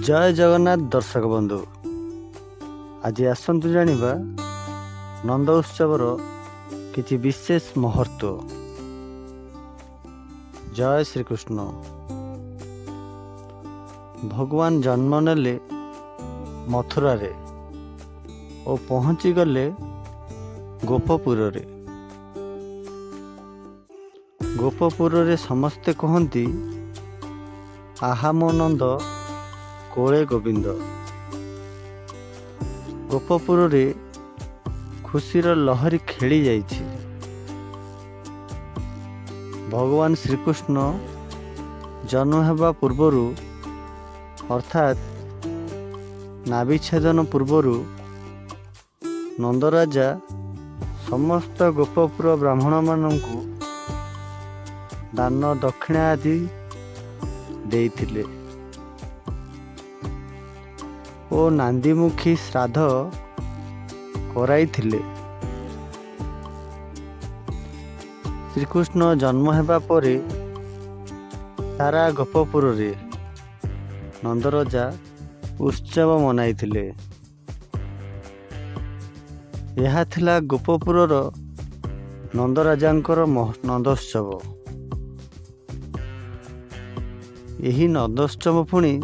जय जगन्नाथ दर्शक बंधु, आज आसतु जानिबा नंद उत्सवर किछि विशेष महत्व। जय श्री कृष्ण। भगवान जन्म नेले मथुरा रे और पहुँची गले गोपपुर रे। गोपपुर रे समस्ते कहती आहा मो नंद कोले गोविंद। गोपपुर रे खुशीर लहरी खेली जाइछि। भगवान श्रीकृष्ण जन्म हेबा पूर्वरु अर्थात नाभिच्छेदन पूर्वरु नंदराजा समस्त गोपपुर ब्राह्मण मानंकु दान दक्षिणा आदि देइथिले ओ नांदीमुखी श्राद्ध कराइथिले। श्रीकृष्ण जन्म हेबा परे सारा गोपपुर रे नंदराजा उत्सव मनाइथिले। यह थिला गोपपुरर नंदराजांकर नंदोत्सव। यही नंदोत्सव पुणी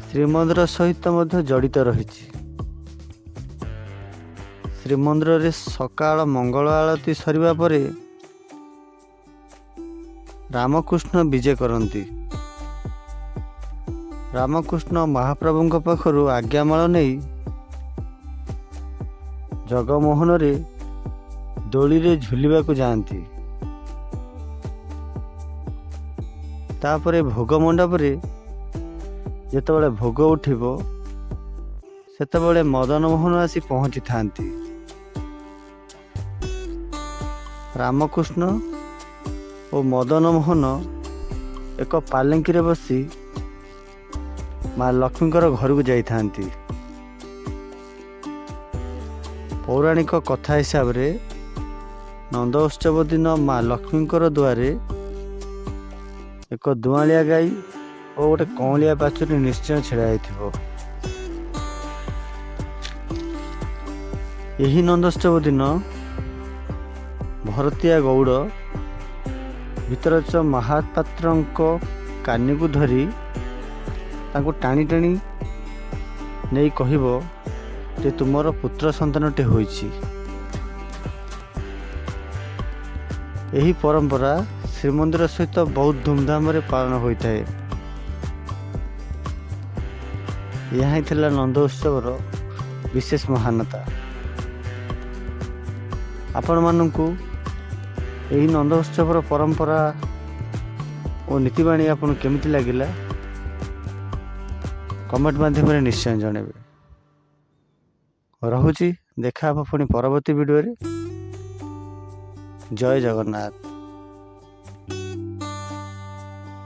श्रीमंदिर सहित मध्य जड़ित रही। श्रीमंदिर रे सकाळ मंगल आरती सरिबा परे रामकृष्ण विजय करती। रामकृष्ण महाप्रभुଙ୍କ पाखरु आज्ञामाଳ नहीं जगमोहन रे दोली रे झुलिबा को जाती। तापरे भोग मंडप रे जेतेबेले भोग उठिबो सेतेबेले मदन मोहन आसी पहुँची थांती। रामकृष्ण और मदन मोहन एक पालंकी रे बसी माँ लक्ष्मीकर घर को जाई थांती। पौराणिक कथा हिसाब रे नंद उत्सव दिन माँ लक्ष्मीकर द्वारे एक दुआलिया गाई और गोटे कौलिया बाछुरी निश्चय छिड़ा होइथिबो। यही नंदोत्सव दिन भरतिया गौड़ भितरच महापात्रंको कानी को धरी तांको टाणी टाणी नहीं कहिबो जे तुमर पुत्र संतानटे होइछि। यही परंपरा श्रीमंदिर सहित बहुत धूमधाम रे पालन होता है। यहाँ थिला नंदोत्सवर विशेष महानता। आपण मानंकु एही नंदोत्सवर परंपरा और नीतिबाणी आपन केमिति लागिला कमेंट माध्यम रे निश्चय जणेबे। रहुची देखा पुणी परवर्ती वीडियो रे। जय जगन्नाथ।